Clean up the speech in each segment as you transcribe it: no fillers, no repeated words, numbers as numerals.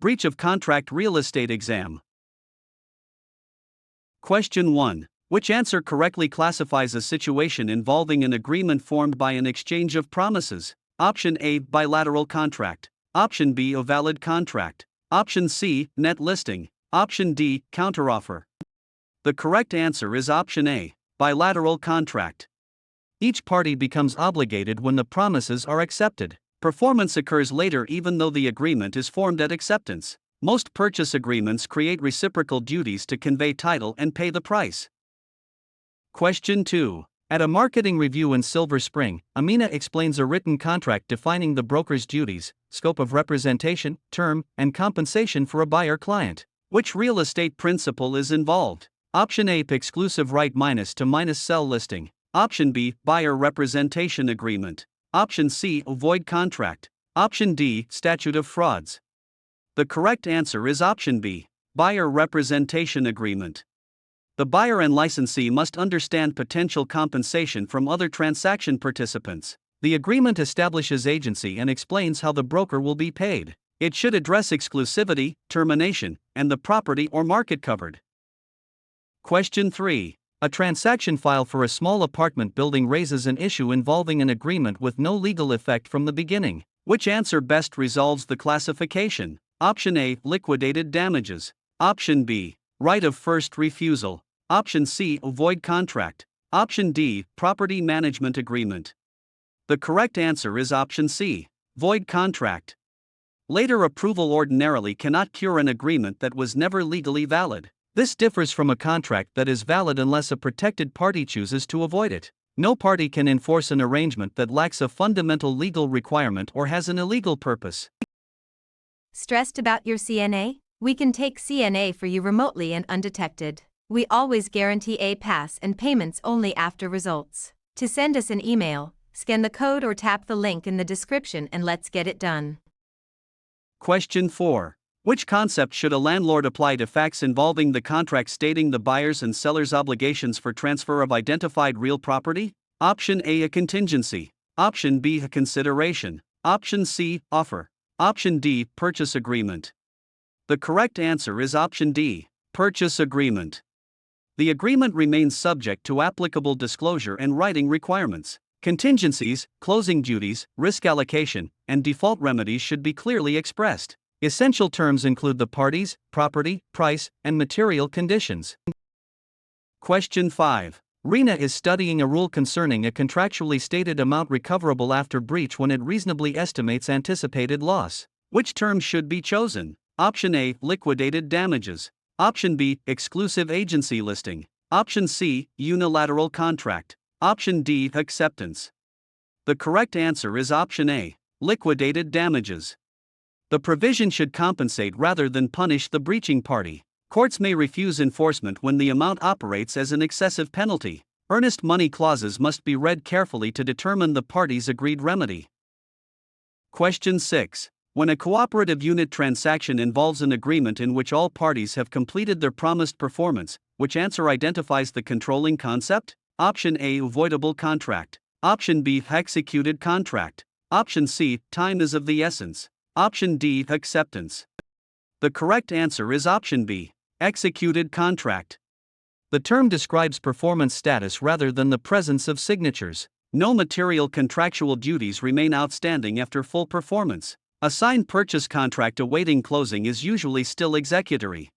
Breach of contract real estate exam. Question 1. Which answer correctly classifies a situation involving an agreement formed by an exchange of promises? Option A. Bilateral contract. Option B. A valid contract. Option C. Net listing. Option D. Counteroffer. The correct answer is option A. Bilateral contract. Each party becomes obligated when the promises are accepted. Performance occurs later even though the agreement is formed at acceptance. Most purchase agreements create reciprocal duties to convey title and pay the price. Question 2. At a marketing review in Silver Spring, Amina explains a written contract defining the broker's duties, scope of representation, term, and compensation for a buyer client. Which real estate principle is involved? Option A. Exclusive right minus to minus sell listing. Option B. Buyer representation agreement. Option C. Void contract. Option D. Statute of frauds. The correct answer is option B. Buyer representation agreement. The buyer and licensee must understand potential compensation from other transaction participants. The agreement establishes agency and explains how the broker will be paid. It should address exclusivity, termination, and the property or market covered. Question 3. A transaction file for a small apartment building raises an issue involving an agreement with no legal effect from the beginning. Which answer best resolves the classification? Option A. Liquidated damages. Option B. Right of first refusal. Option C. Void contract. Option D. Property management agreement. The correct answer is option C. Void contract. Later approval ordinarily cannot cure an agreement that was never legally valid. This differs from a contract that is valid unless a protected party chooses to avoid it. No party can enforce an arrangement that lacks a fundamental legal requirement or has an illegal purpose. Stressed about your CNA? We can take CNA for you remotely and undetected. We always guarantee a pass and payments only after results. To send us an email, scan the code or tap the link in the description and let's get it done. Question 4. Which concept should a landlord apply to facts involving the contract stating the buyer's and seller's obligations for transfer of identified real property? Option A. A contingency. Option B. A consideration. Option C. Offer. Option D. Purchase agreement. The correct answer is option D. Purchase agreement. The agreement remains subject to applicable disclosure and writing requirements. Contingencies, closing duties, risk allocation, and default remedies should be clearly expressed. Essential terms include the parties, property, price, and material conditions. Question 5. Rena is studying a rule concerning a contractually stated amount recoverable after breach when it reasonably estimates anticipated loss. Which term should be chosen? Option A. Liquidated damages. Option B. Exclusive agency listing. Option C. Unilateral contract. Option D. Acceptance. The correct answer is option A. Liquidated damages. The provision should compensate rather than punish the breaching party. Courts may refuse enforcement when the amount operates as an excessive penalty. Earnest money clauses must be read carefully to determine the party's agreed remedy. Question 6. When a cooperative unit transaction involves an agreement in which all parties have completed their promised performance, which answer identifies the controlling concept? Option A. Avoidable contract. Option B. Executed contract. Option C. Time is of the essence. Option D. Acceptance. The correct answer is option B. Executed contract. The term describes performance status rather than the presence of signatures. No material contractual duties remain outstanding after full performance. A signed purchase contract awaiting closing is usually still executory.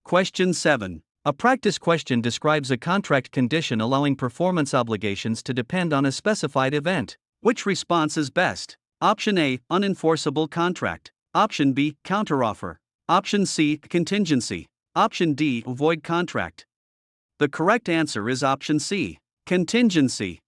Question 7. A practice question describes a contract condition allowing performance obligations to depend on a specified event. Which response is best? Option A. Unenforceable contract. Option B. Counteroffer. Option C. Contingency. Option D. Void contract. The correct answer is option C. Contingency.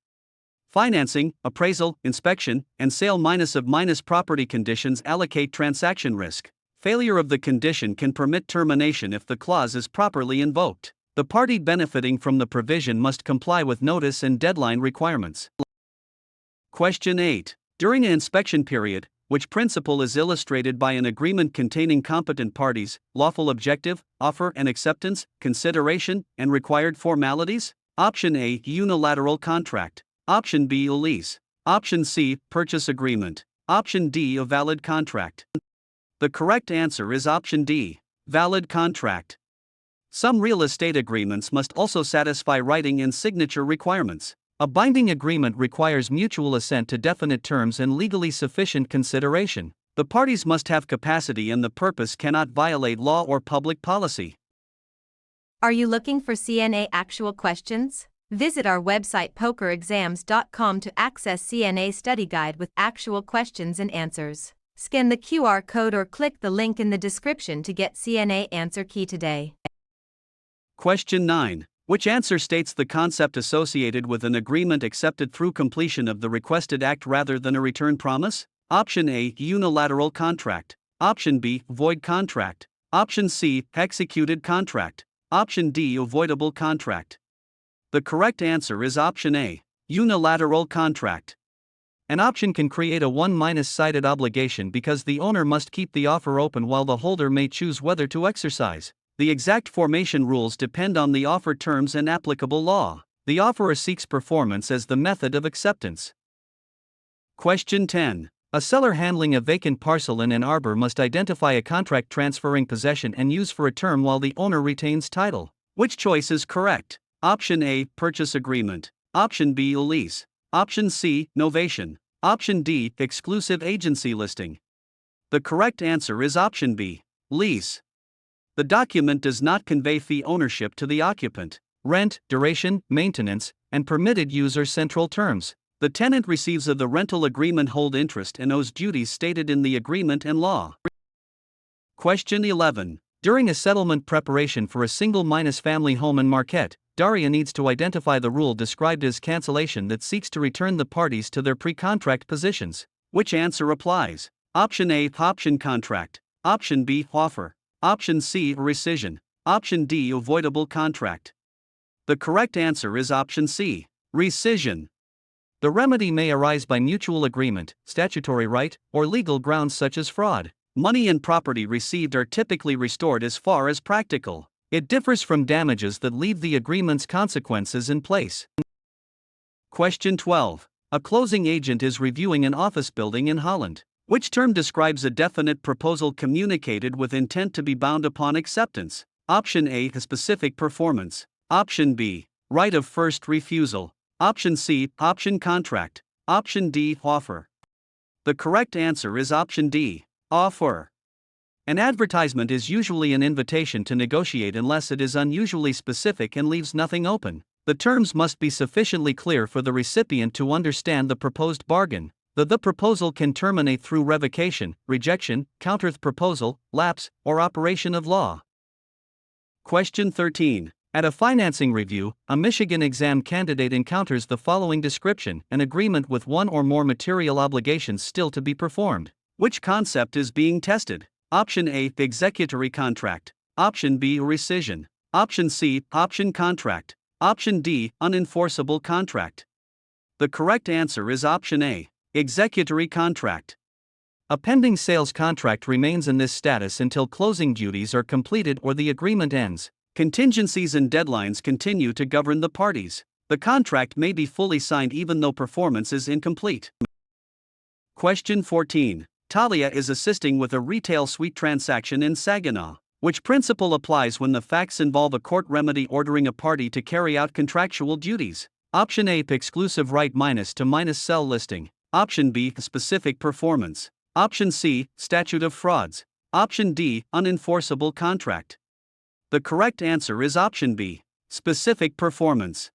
Financing, appraisal, inspection, and sale minus property conditions allocate transaction risk. Failure of the condition can permit termination if the clause is properly invoked. The party benefiting from the provision must comply with notice and deadline requirements. Question 8. During an inspection period, which principle is illustrated by an agreement containing competent parties, lawful objective, offer and acceptance, consideration, and required formalities? Option A. Unilateral contract. Option B. A lease. Option C. Purchase agreement. Option D. A valid contract. The correct answer is option D, valid contract. Some real estate agreements must also satisfy writing and signature requirements. A binding agreement requires mutual assent to definite terms and legally sufficient consideration. The parties must have capacity and the purpose cannot violate law or public policy. Are you looking for CNA actual questions? Visit our website pokerexams.com to access CNA study guide with actual questions and answers. Scan the QR code or click the link in the description to get CNA answer key today. Question 9. Which answer states the concept associated with an agreement accepted through completion of the requested act rather than a return promise? Option A, unilateral contract. Option B, void contract. Option C, executed contract. Option D, avoidable contract. The correct answer is option A, unilateral contract. An option can create a one-sided obligation because the owner must keep the offer open while the holder may choose whether to exercise. The exact formation rules depend on the offer terms and applicable law. The offeror seeks performance as the method of acceptance. Question 10. A seller handling a vacant parcel in an arbor must identify a contract transferring possession and use for a term while the owner retains title. Which choice is correct? Option A, purchase agreement. Option B, lease. Option C, novation. Option D, exclusive agency listing. The correct answer is option B, lease. The document does not convey fee ownership to the occupant. Rent, duration, maintenance, and permitted use are central terms. The tenant receives of the rental agreement hold interest and owes duties stated in the agreement and law. Question 11. During a settlement preparation for a single-family home in Marquette, Daria needs to identify the rule described as cancellation that seeks to return the parties to their pre-contract positions. Which answer applies? Option A, option contract. Option B, offer. Option C, rescission. Option D, avoidable contract. The correct answer is option C, rescission. The remedy may arise by mutual agreement, statutory right, or legal grounds such as fraud. Money and property received are typically restored as far as practical. It differs from damages that leave the agreement's consequences in place. Question 12. A closing agent is reviewing an office building in Holland. Which term describes a definite proposal communicated with intent to be bound upon acceptance? Option A, specific performance. Option B, right of first refusal. Option C, option contract. Option D, offer. The correct answer is option D, offer. An advertisement is usually an invitation to negotiate unless it is unusually specific and leaves nothing open. The terms must be sufficiently clear for the recipient to understand the proposed bargain. The proposal can terminate through revocation, rejection, counter-proposal, lapse, or operation of law. Question 13. At a financing review, a Michigan exam candidate encounters the following description: an agreement with one or more material obligations still to be performed. Which concept is being tested? Option A, executory contract. Option B, rescission. Option C, option contract. Option D, unenforceable contract. The correct answer is option A, executory contract. A pending sales contract remains in this status until closing duties are completed or the agreement ends. Contingencies and deadlines continue to govern the parties. The contract may be fully signed even though performance is incomplete. Question 14. Talia is assisting with a retail suite transaction in Saginaw. Which principle applies when the facts involve a court remedy ordering a party to carry out contractual duties? Option A, exclusive right to sell listing. Option B, specific performance. Option C, statute of frauds. Option D, unenforceable contract. The correct answer is option B, specific performance.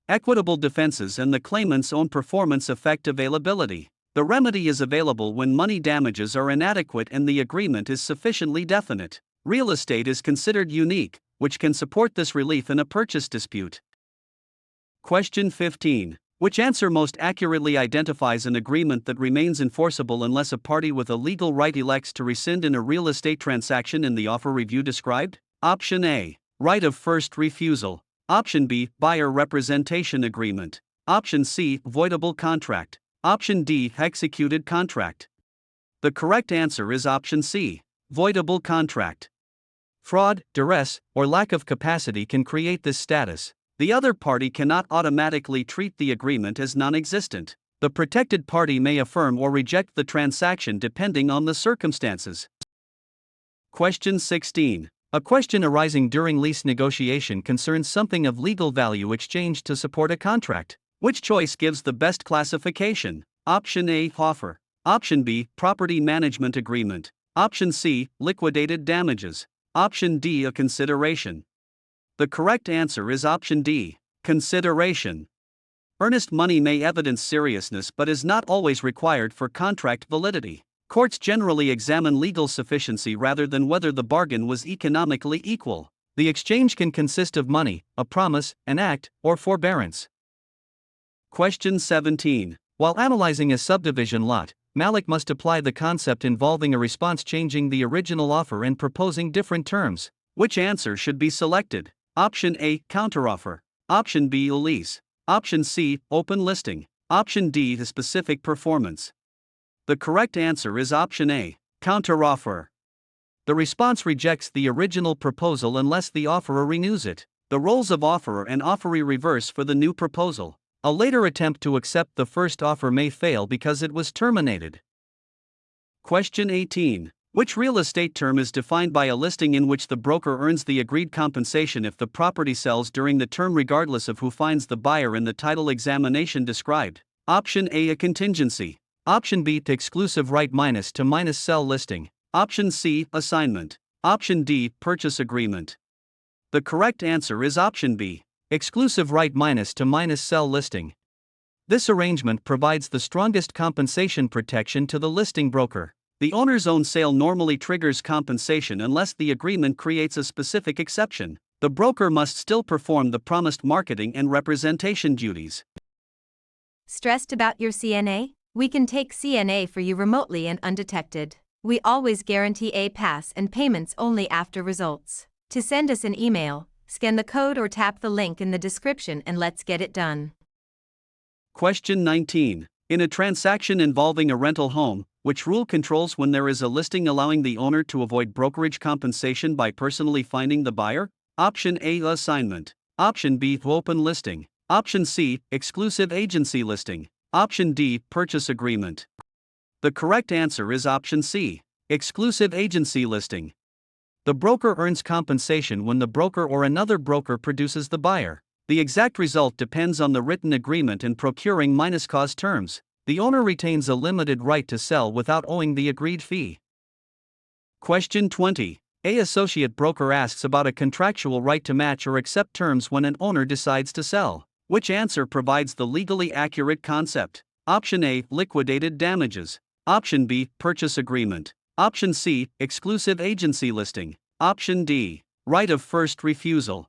Equitable defenses and the claimant's own performance affect availability. The remedy is available when money damages are inadequate and the agreement is sufficiently definite. Real estate is considered unique, which can support this relief in a purchase dispute. Question 15. Which answer most accurately identifies an agreement that remains enforceable unless a party with a legal right elects to rescind in a real estate transaction in the offer review described? Option A, right of first refusal. Option B, buyer representation agreement. Option C, voidable contract. Option D, executed contract. The correct answer is option C, voidable contract. Fraud, duress, or lack of capacity can create this status. The other party cannot automatically treat the agreement as non-existent. The protected party may affirm or reject the transaction depending on the circumstances. Question 16. A question arising during lease negotiation concerns something of legal value exchanged to support a contract. Which choice gives the best classification? Option A, offer. Option B, property management agreement. Option C, liquidated damages. Option D, a consideration. The correct answer is option D, consideration. Earnest money may evidence seriousness but is not always required for contract validity. Courts generally examine legal sufficiency rather than whether the bargain was economically equal. The exchange can consist of money, a promise, an act, or forbearance. Question 17. While analyzing a subdivision lot, Malik must apply the concept involving a response changing the original offer and proposing different terms. Which answer should be selected? Option A, counteroffer. Option B, a lease. Option C, open listing. Option D, a specific performance. The correct answer is option A, counteroffer. The response rejects the original proposal unless the offeror renews it. The roles of offeror and offeree reverse for the new proposal. A later attempt to accept the first offer may fail because it was terminated. Question 18. Which real estate term is defined by a listing in which the broker earns the agreed compensation if the property sells during the term regardless of who finds the buyer in the title examination described? Option A, a contingency. Option B, exclusive right minus to minus sell listing. Option C, assignment. Option D, purchase agreement. The correct answer is option B, exclusive right minus to minus sell listing. This arrangement provides the strongest compensation protection to the listing broker. The owner's own sale normally triggers compensation unless the agreement creates a specific exception. The broker must still perform the promised marketing and representation duties. Stressed about your CNA? We can take CNA for you remotely and undetected. We always guarantee a pass and payments only after results. To send us an email, scan the code or tap the link in the description and let's get it done. Question 19. In a transaction involving a rental home, which rule controls when there is a listing allowing the owner to avoid brokerage compensation by personally finding the buyer? Option A, assignment. Option B, open listing. Option C, exclusive agency listing. Option D, purchase agreement. The correct answer is option C, exclusive agency listing. The broker earns compensation when the broker or another broker produces the buyer. The exact result depends on the written agreement and procuring minus cost terms. The owner retains a limited right to sell without owing the agreed fee. Question 20. A associate broker asks about a contractual right to match or accept terms when an owner decides to sell. Which answer provides the legally accurate concept? Option A, liquidated damages. Option B, purchase agreement. Option C, exclusive agency listing. Option D, right of first refusal.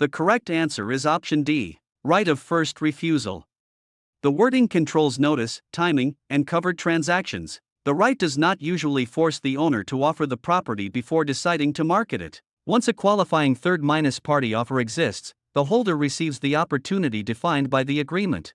The correct answer is option D, right of first refusal. The wording controls notice, timing, and covered transactions. The right does not usually force the owner to offer the property before deciding to market it. Once a qualifying third minus party offer exists, the holder receives the opportunity defined by the agreement.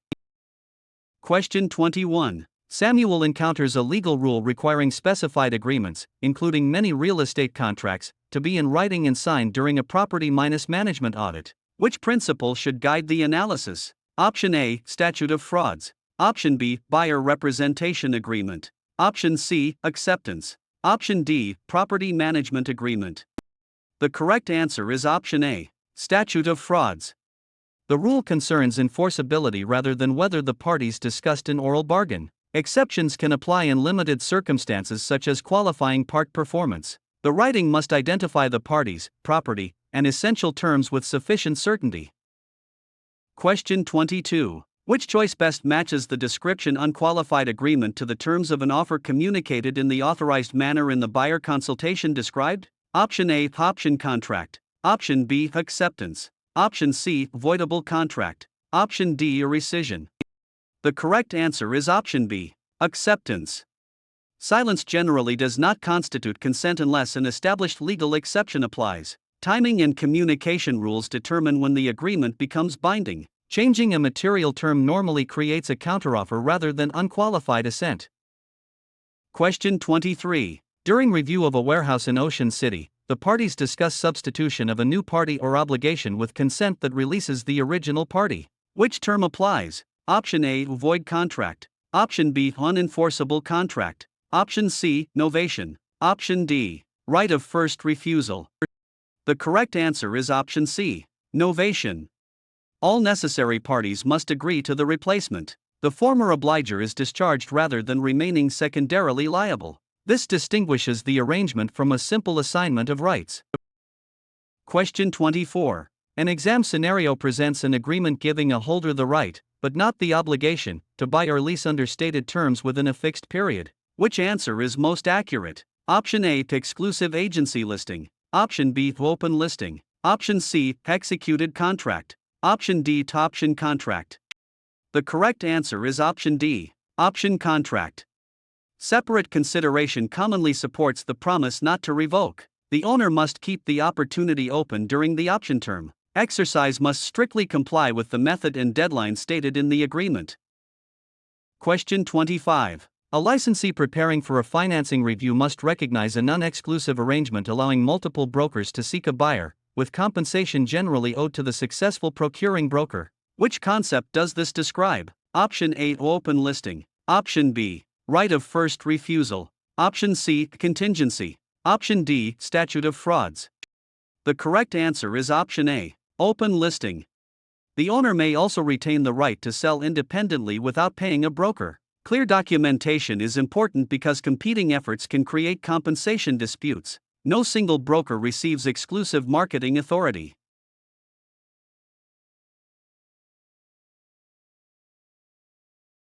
Question 21. Samuel encounters a legal rule requiring specified agreements, including many real estate contracts, to be in writing and signed during a property minus management audit. Which principle should guide the analysis? Option A, statute of frauds. Option B, buyer representation agreement. Option C, acceptance. Option D, property management agreement. The correct answer is option A, statute of frauds. The rule concerns enforceability rather than whether the parties discussed an oral bargain. Exceptions can apply in limited circumstances such as qualifying part performance. The writing must identify the parties, property, and essential terms with sufficient certainty. Question 22. Which choice best matches the description unqualified agreement to the terms of an offer communicated in the authorized manner in the buyer consultation described? Option A, option contract. Option B, acceptance. Option C, voidable contract. Option D, a rescission. The correct answer is option B, acceptance. Silence generally does not constitute consent unless an established legal exception applies. Timing and communication rules determine when the agreement becomes binding. Changing a material term normally creates a counteroffer rather than unqualified assent. Question 23. During review of a warehouse in Ocean City, the parties discuss substitution of a new party or obligation with consent that releases the original party. Which term applies? Option A, void contract. Option B, unenforceable contract. Option C, novation. Option D, right of first refusal. The correct answer is option C, novation. All necessary parties must agree to the replacement. The former obliger is discharged rather than remaining secondarily liable. This distinguishes the arrangement from a simple assignment of rights. Question 24. An exam scenario presents an agreement giving a holder the right, but not the obligation, to buy or lease under stated terms within a fixed period. Which answer is most accurate? Option A, exclusive agency listing. Option B, open listing. Option C, executed contract. Option D, option contract. The correct answer is option D, option contract. Separate consideration commonly supports the promise not to revoke. The owner must keep the opportunity open during the option term. Exercise must strictly comply with the method and deadline stated in the agreement. Question 25. A licensee preparing for a financing review must recognize a non-exclusive arrangement allowing multiple brokers to seek a buyer, with compensation generally owed to the successful procuring broker. Which concept does this describe? Option A, open listing. Option B, right of first refusal. Option C, contingency. Option D, statute of frauds. The correct answer is option A, open listing. The owner may also retain the right to sell independently without paying a broker. Clear documentation is important because competing efforts can create compensation disputes. No single broker receives exclusive marketing authority.